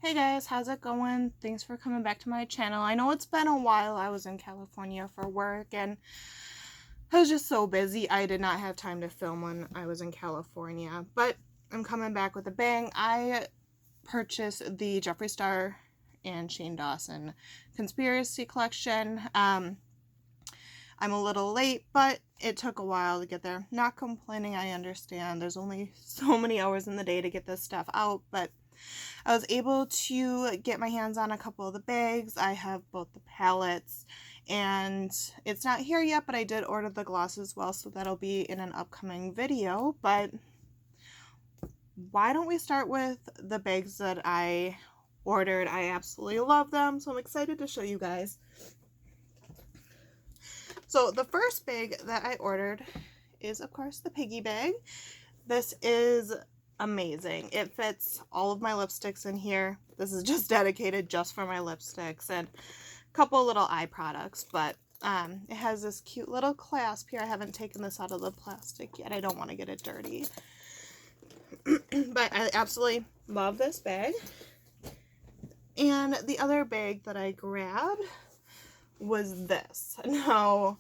Hey guys, how's it going? Thanks for coming back to my channel. I know it's been a while. I was in California for work and I was just so busy. I did not have time to film when I was in California, but I'm coming back with a bang. I purchased the Jeffree Star and Shane Dawson conspiracy collection. I'm a little late, but it took a while to get there. Not complaining, I understand. There's only so many hours in the day to get this stuff out, but I was able to get my hands on a couple of the bags. I have both the palettes, and it's not here yet, but I did order the gloss as well, so that'll be in an upcoming video. But why don't we start with the bags that I ordered? I absolutely love them, so I'm excited to show you guys. So the first bag that I ordered is, of course, the piggy bag. This is amazing. It fits all of my lipsticks in here. This is just dedicated just for my lipsticks and a couple little eye products, but it has this cute little clasp here. I haven't taken this out of the plastic yet. I don't want to get it dirty. But I absolutely love this bag. And the other bag that I grabbed was this. Now,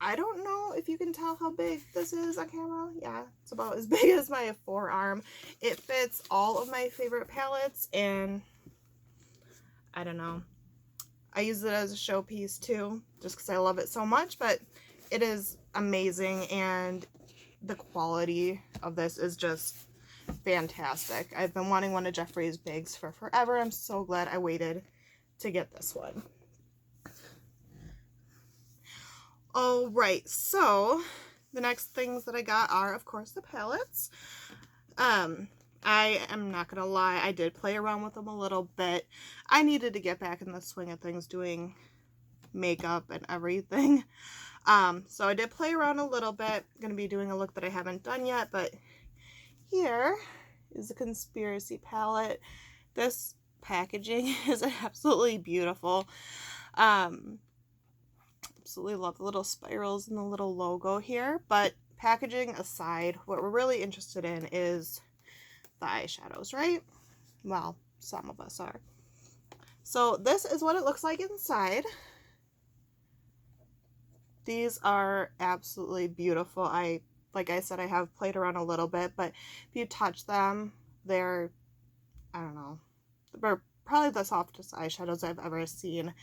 I don't know if you can tell how big this is on camera. Yeah, it's about as big as my forearm. It fits all of my favorite palettes, and I don't know. I use it as a showpiece too, just because I love it so much, but it is amazing, and the quality of this is just fantastic. I've been wanting one of Jeffree's bags for forever. I'm so glad I waited to get this one. Alright, so the next things that I got are, of course, the palettes. I am not gonna lie, I did play around with them a little bit. I needed to get back in the swing of things doing makeup and everything. So I did play around a little bit. I'm gonna be doing a look that I haven't done yet, but here is the Conspiracy palette. This packaging is absolutely beautiful. Absolutely love the little spirals and the little logo here, but packaging aside, what we're really interested in is the eyeshadows, right? Well, some of us are. So this is what it looks like inside. These are absolutely beautiful. Like I said, I have played around a little bit, but if you touch them, they're, I don't know, they're probably the softest eyeshadows I've ever seen,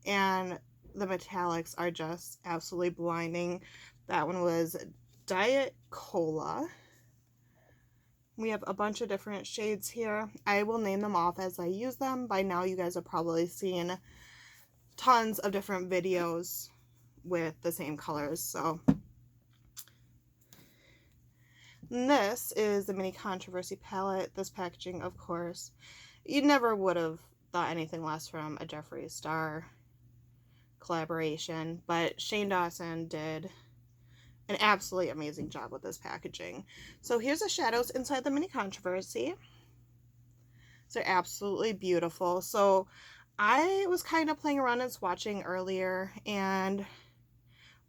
and the metallics are just absolutely blinding. That one was Diet Cola. We have a bunch of different shades here. I will name them off as I use them. By now you guys have probably seen tons of different videos with the same colors. So and this is the Mini Controversy palette. This packaging, of course, you never would have thought anything less from a Jeffree Star collaboration, but Shane Dawson did an absolutely amazing job with this packaging. So here's the shadows inside the Mini Controversy. So they're absolutely beautiful. So I was kind of playing around and swatching earlier, and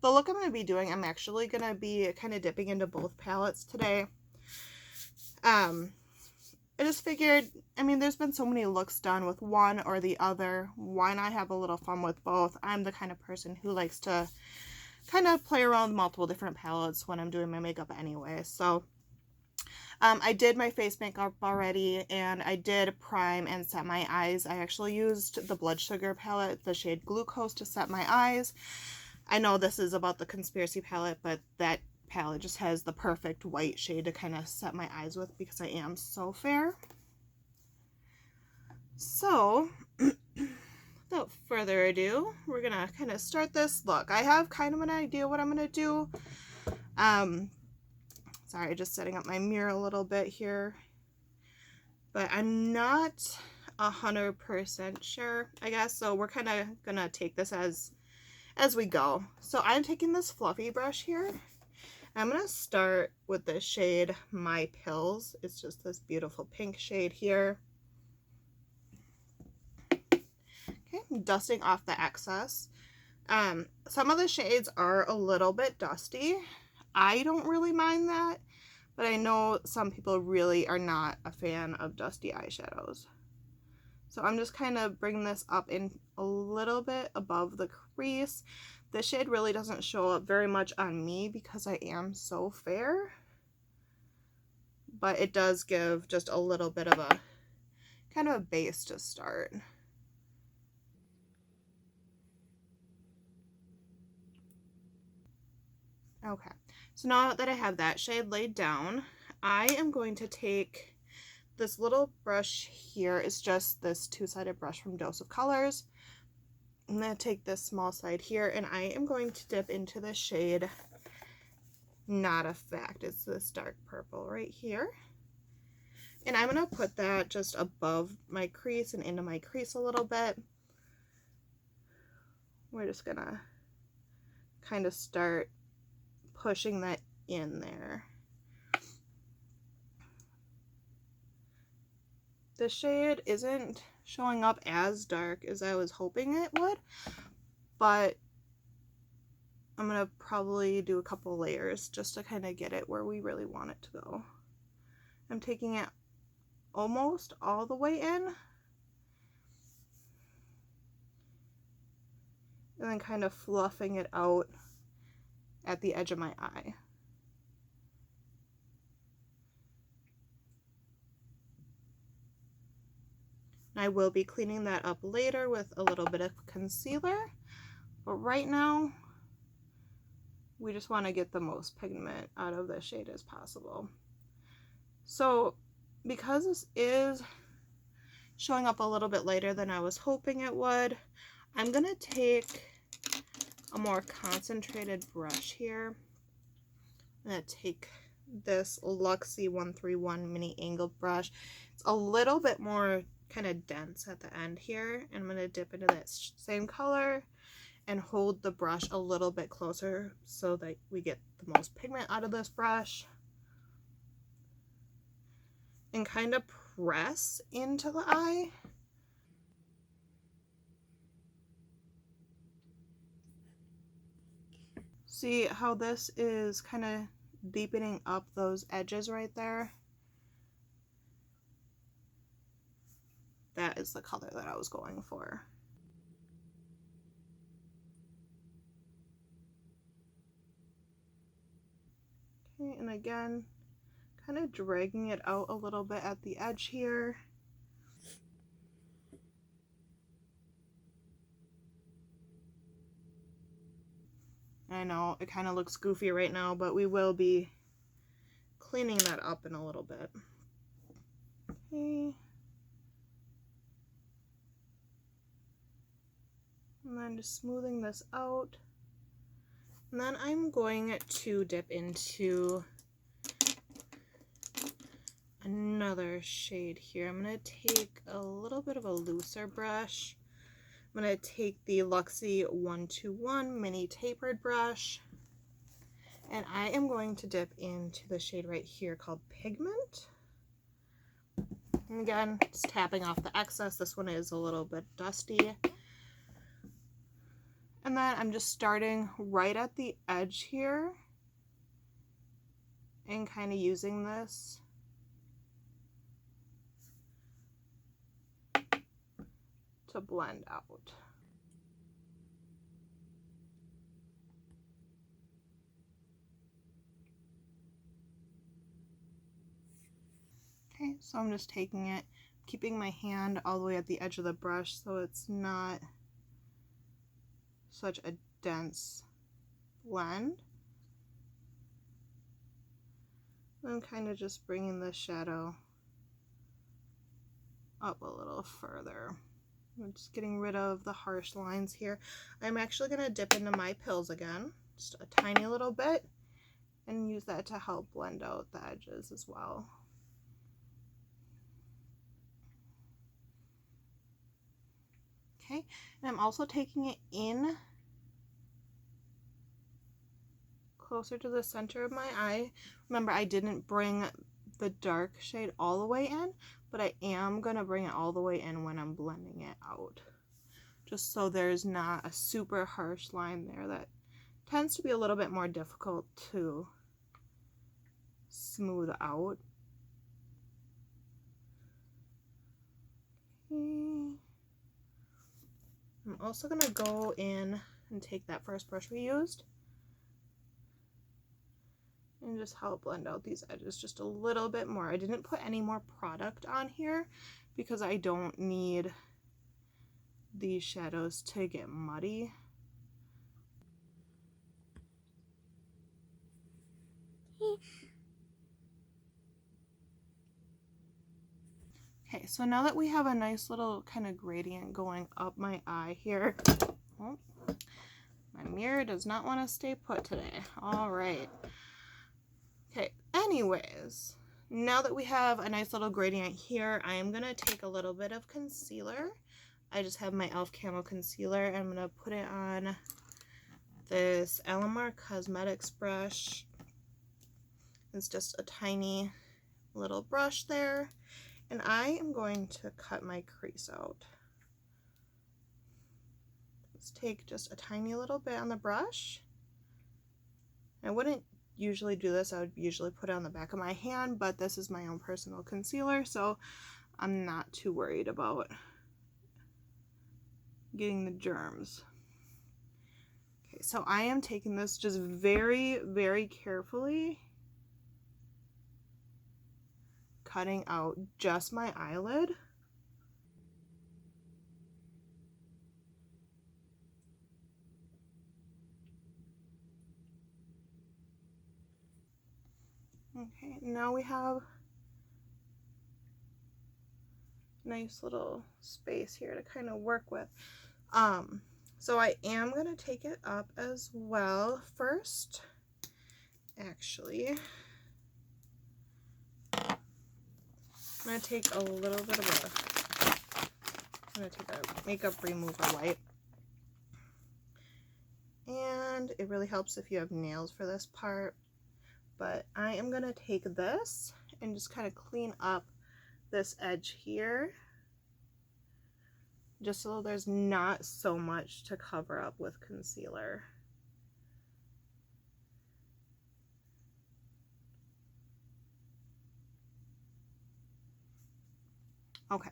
the look I'm going to be doing, I'm actually going to be kind of dipping into both palettes today. I just figured, I mean, there's been so many looks done with one or the other. Why not have a little fun with both? I'm the kind of person who likes to kind of play around with multiple different palettes when I'm doing my makeup anyway. So I did my face makeup already, and I did prime and set my eyes. I actually used the Blood Sugar palette, the shade Glucose, to set my eyes. I know this is about the Conspiracy palette, but that palette just has the perfect white shade to kind of set my eyes with because I am so fair. So without further ado, we're gonna kind of start this look. I have kind of an idea what I'm gonna do. Sorry, just setting up my mirror a little bit here, but I'm not 100% sure, I guess. So we're kind of gonna take this as we go. So I'm taking this fluffy brush here. I'm going to start with the shade My Pills. It's just this beautiful pink shade here. Okay, I'm dusting off the excess. Some of the shades are a little bit dusty. I don't really mind that, but I know some people really are not a fan of dusty eyeshadows. So I'm just kind of bringing this up in a little bit above the crease. This shade really doesn't show up very much on me because I am so fair, but it does give just a little bit of a kind of a base to start. Okay, so now that I have that shade laid down, I am going to take this little brush here. It's just this two-sided brush from Dose of Colors. I'm going to take this small side here and I am going to dip into the shade Not a Fact. It's this dark purple right here. And I'm going to put that just above my crease and into my crease a little bit. We're just going to kind of start pushing that in there. The shade isn't showing up as dark as I was hoping it would, but I'm going to probably do a couple layers just to kind of get it where we really want it to go. I'm taking it almost all the way in, and then kind of fluffing it out at the edge of my eye. And I will be cleaning that up later with a little bit of concealer, but right now we just want to get the most pigment out of this shade as possible. So because this is showing up a little bit later than I was hoping it would, I'm going to take a more concentrated brush here. I'm going to take this Luxie 131 mini angled brush. It's a little bit more kind of dense at the end here, and I'm going to dip into that same color and hold the brush a little bit closer so that we get the most pigment out of this brush, and kind of press into the eye. See how this is kind of deepening up those edges right there? That is the color that I was going for. Okay, and again, kind of dragging it out a little bit at the edge here. I know it kind of looks goofy right now, but we will be cleaning that up in a little bit. Okay. And then just smoothing this out. And then I'm going to dip into another shade here. I'm going to take a little bit of a looser brush. I'm going to take the Luxie 121 mini tapered brush, and I am going to dip into the shade right here called Pigment. And again, just tapping off the excess. This one is a little bit dusty. And then I'm just starting right at the edge here and kind of using this to blend out. Okay, so I'm just taking it, keeping my hand all the way at the edge of the brush so it's not such a dense blend. And kind of just bringing the shadow up a little further. I'm just getting rid of the harsh lines here. I'm actually going to dip into my pills again, just a tiny little bit, and use that to help blend out the edges as well. Okay, and I'm also taking it in closer to the center of my eye. Remember, I didn't bring the dark shade all the way in, but I am going to bring it all the way in when I'm blending it out, just so there's not a super harsh line there that tends to be a little bit more difficult to smooth out. Okay. I'm also going to go in and take that first brush we used and just help blend out these edges just a little bit more. I didn't put any more product on here because I don't need these shadows to get muddy. Okay, so now that we have a nice little kind of gradient going up my eye here, oh, my mirror does not want to stay put today. All right. Okay, anyways, now that we have a nice little gradient here, I am going to take a little bit of concealer. I just have my e.l.f. Camo Concealer, and I'm going to put it on this Alamar Cosmetics brush. It's just a tiny little brush there, and I am going to cut my crease out. Let's take just a tiny little bit on the brush. I wouldn't usually do this. I would usually put it on the back of my hand, but this is my own personal concealer, so I'm not too worried about getting the germs. Okay, so I am taking this just very, very carefully, cutting out just my eyelid. Okay, now we have a nice little space here to kind of work with. So I am going to take it up as well first. Actually, I'm going to take a little bit of I'm going to take a makeup remover wipe. And it really helps if you have nails for this part. But I am going to take this and just kind of clean up this edge here, just so there's not so much to cover up with concealer. Okay,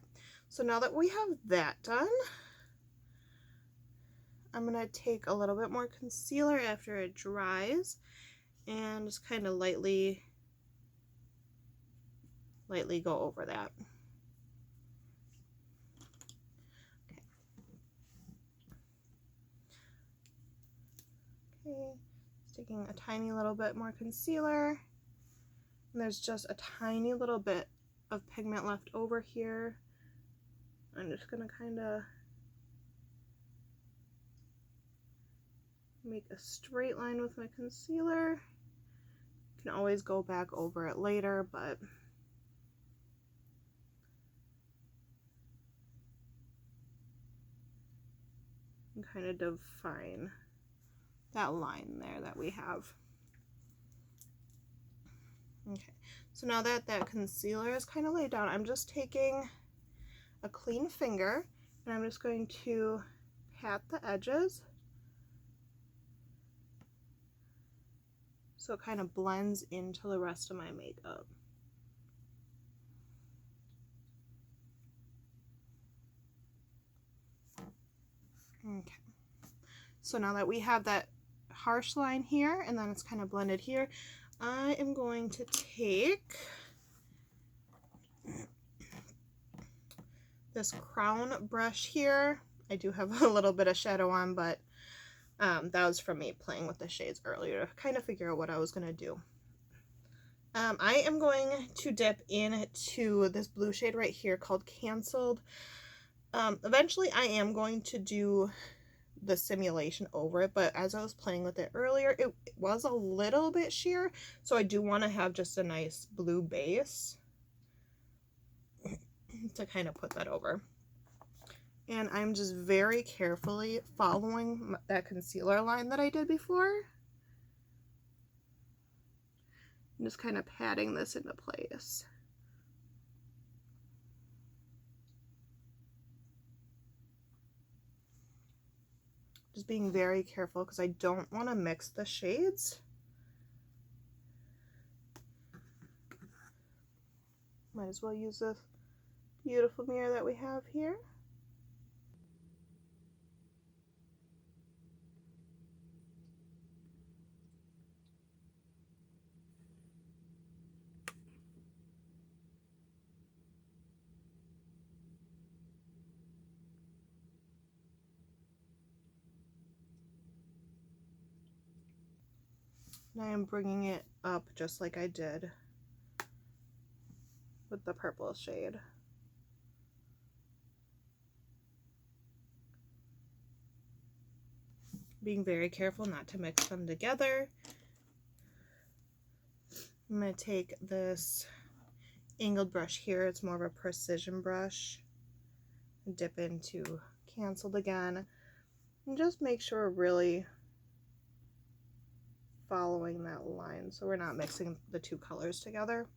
so now that we have that done, I'm going to take a little bit more concealer after it dries and just kind of lightly go over that. Okay, just taking a tiny little bit more concealer, and there's just a tiny little bit of pigment left over here. I'm just gonna kind of make a straight line with my concealer. You can always go back over it later, but kind of define that line there that we have. Okay, so now that that concealer is kind of laid down, I'm just taking a clean finger and I'm just going to pat the edges so it kind of blends into the rest of my makeup. Okay, so now that we have that harsh line here and then it's kind of blended here, I am going to take this crown brush here. I do have a little bit of shadow on, but that was from me playing with the shades earlier to kind of figure out what I was going to do. I am going to dip into this blue shade right here called Canceled. Eventually I am going to do the simulation over it, but as I was playing with it earlier, it was a little bit sheer, so I do want to have just a nice blue base to kind of put that over. And I'm just very carefully following that concealer line that I did before. I'm just kind of patting this into place. Just being very careful because I don't want to mix the shades. Might as well use this beautiful mirror that we have here. And I am bringing it up just like I did with the purple shade. Being very careful not to mix them together. I'm going to take this angled brush here. It's more of a precision brush. Dip into canceled again. And just make sure we're really following that line so we're not mixing the two colors together.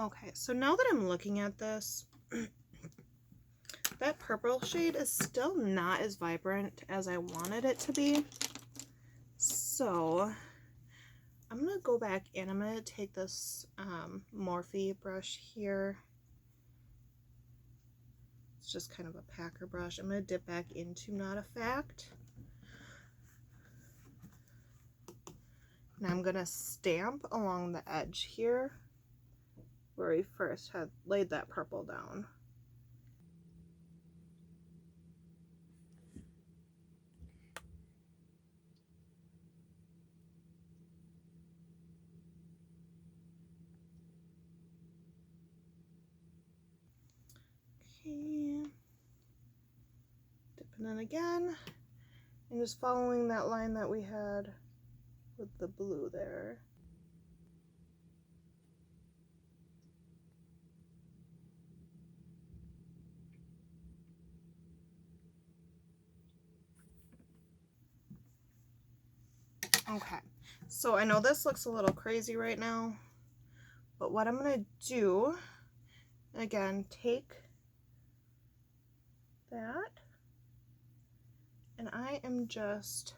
Okay, so now that I'm looking at this, that purple shade is still not as vibrant as I wanted it to be. So I'm going to go back and I'm going to take this Morphe brush here. It's just kind of a packer brush. I'm going to dip back into Not a Fact. Now I'm going to stamp along the edge here where we first had laid that purple down. Okay, dipping in again and just following that line that we had with the blue there. Okay, so I know this looks a little crazy right now, but what I'm going to do, again, take that, and I am just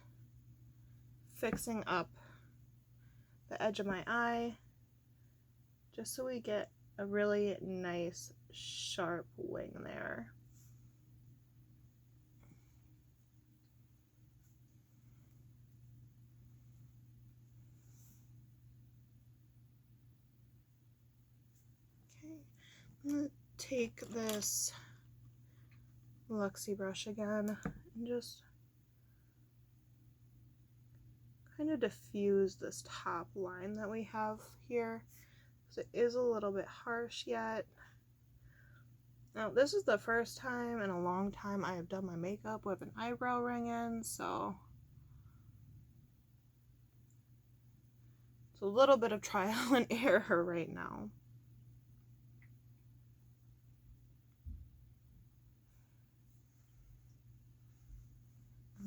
fixing up the edge of my eye, just so we get a really nice, sharp wing there. I'm going to take this Luxie brush again and just kind of diffuse this top line that we have here, because it is a little bit harsh yet. Now, this is the first time in a long time I have done my makeup with an eyebrow ring in, so it's a little bit of trial and error right now.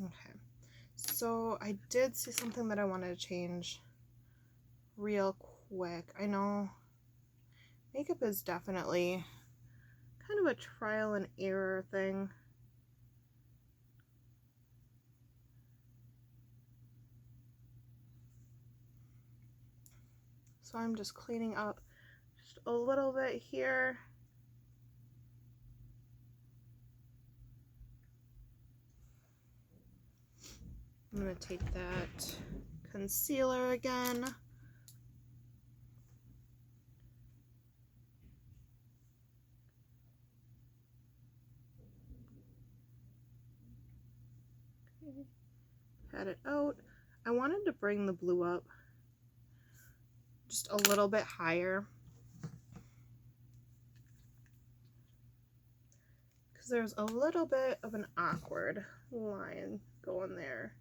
Okay, so I did see something that I wanted to change real quick. I know makeup is definitely kind of a trial and error thing. So I'm just cleaning up just a little bit here. I'm going to take that concealer again. Okay. Pat it out. I wanted to bring the blue up just a little bit higher, because there's a little bit of an awkward line going there.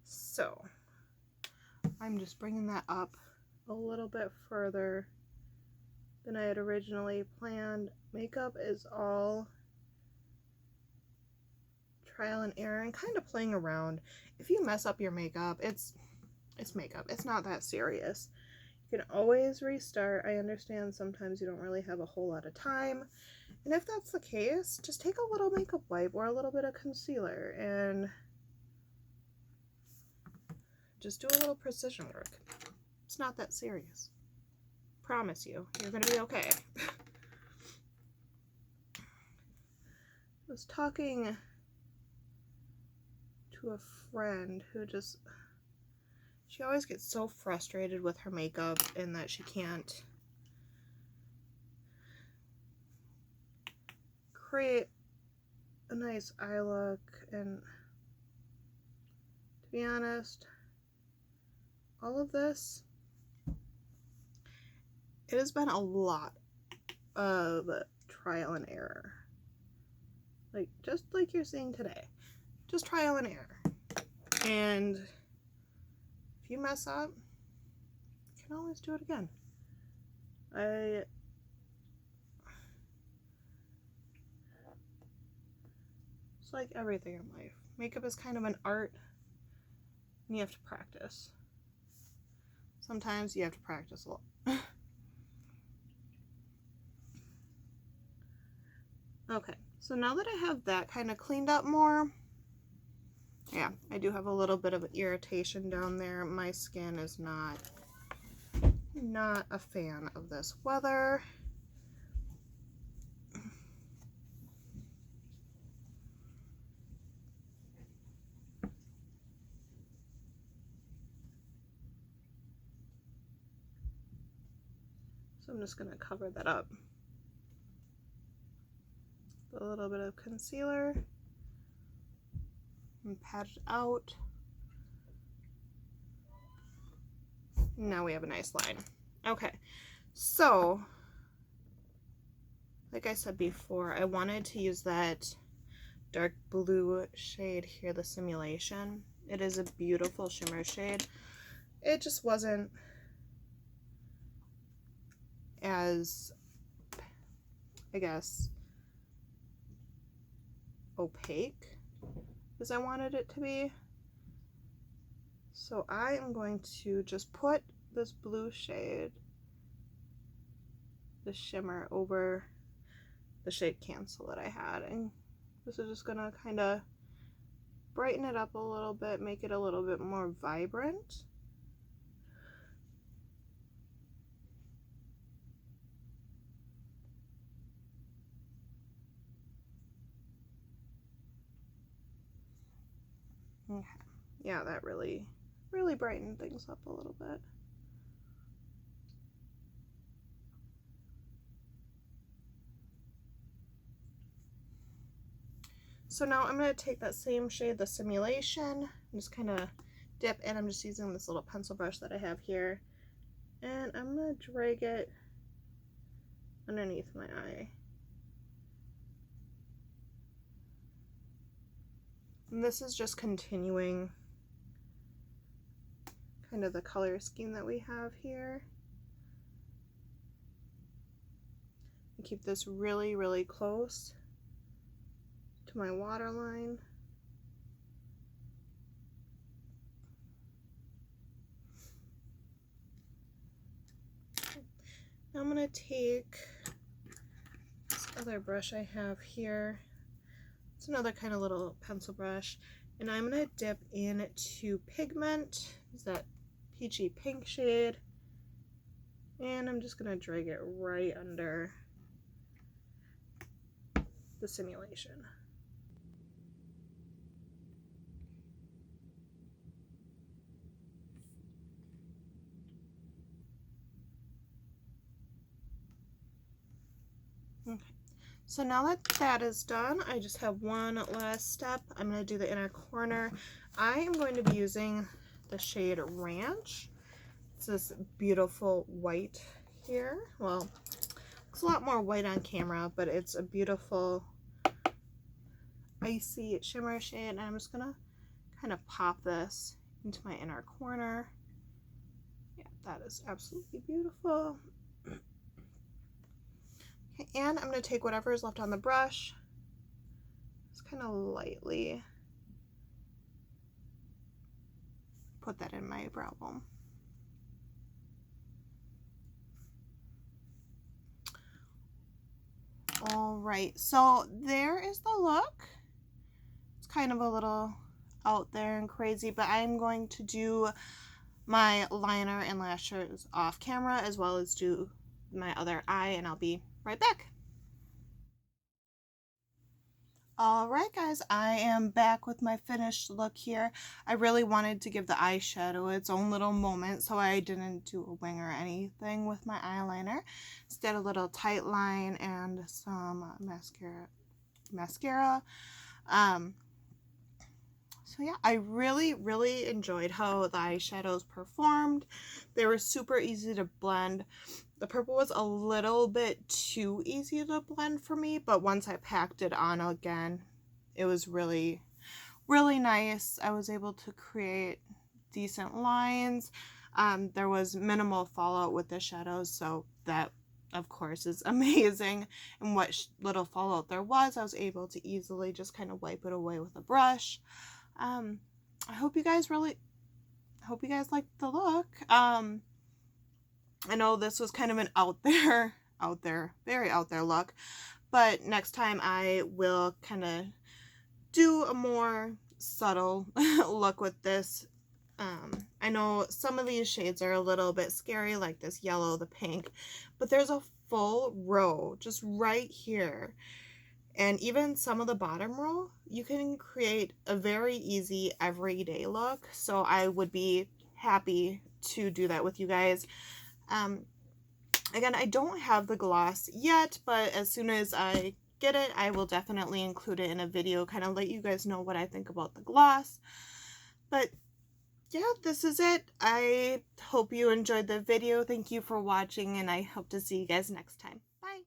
So I'm just bringing that up a little bit further than I had originally planned. Makeup is all trial and error and kind of playing around. If you mess up your makeup, it's makeup. It's not that serious. You can always restart. I understand sometimes you don't really have a whole lot of time And if that's the case, just take a little makeup wipe or a little bit of concealer and just do a little precision work. It's not that serious. Promise you, you're gonna be okay. I was talking to a friend who she always gets so frustrated with her makeup and that she can't create a nice eye look. And to be honest, all of this, it has been a lot of trial and error. Like, just like you're seeing today. Just trial and error. And if you mess up, you can always do it again. It's like everything in life. Makeup is kind of an art, and you have to practice. Sometimes you have to practice a lot. Okay, so now that I have that kind of cleaned up more, yeah, I do have a little bit of irritation down there. My skin is not a fan of this weather. So I'm just going to cover that up with a little bit of concealer and pat it out. Now we have a nice line. Okay, so like I said before, I wanted to use that dark blue shade here, the Simulation. It is a beautiful shimmer shade. It just wasn't as, I guess, opaque as I wanted it to be. So I am going to just put this blue shade, the shimmer, over the shade Cancel that I had, and this is just gonna kind of brighten it up a little bit, make it a little bit more vibrant. Okay, yeah, that really brightened things up a little bit. So now I'm going to take that same shade, the Simulation, and just kind of dip in. I'm just using this little pencil brush that I have here, and I'm going to drag it underneath my eye. And this is just continuing kind of the color scheme that we have here. And keep this really close to my waterline. Now I'm going to take this other brush I have here. It's another kind of little pencil brush, and I'm going to dip into Pigment. It's that peachy pink shade, and I'm just going to drag it right under the Simulation. Okay, so now that that is done, I just have one last step. I'm going to do the inner corner. I am going to be using the shade Ranch. It's this beautiful white here. Well, it's a lot more white on camera, but it's a beautiful icy shimmer shade, and I'm just going to kind of pop this into my inner corner. Yeah, that is absolutely beautiful. Okay, and I'm going to take whatever is left on the brush, just kind of lightly put that in my brow bone. All right, so there is the look. It's kind of a little out there and crazy, but I'm going to do my liner and lashes off camera as well as do my other eye, and I'll be right back. All right, guys, I am back with my finished look here. I really wanted to give the eyeshadow its own little moment, so I didn't do a wing or anything with my eyeliner. Instead, a little tight line and some mascara. So yeah, I really enjoyed how the eyeshadows performed. They were super easy to blend. The purple was a little bit too easy to blend for me, but once I packed it on again, it was really nice. I was able to create decent lines. There was minimal fallout with the shadows, so that of course is amazing. And what little fallout there was, I was able to easily just kind of wipe it away with a brush. I hope you guys liked the look. I know this was kind of an very out there look, but next time I will kind of do a more subtle look with this. I know some of these shades are a little bit scary, like this yellow, the pink, but there's a full row just right here. And even some of the bottom row, you can create a very easy everyday look. So I would be happy to do that with you guys. Again, I don't have the gloss yet, but as soon as I get it, I will definitely include it in a video, kind of let you guys know what I think about the gloss. But yeah, this is it. I hope you enjoyed the video. Thank you for watching, and I hope to see you guys next time. Bye!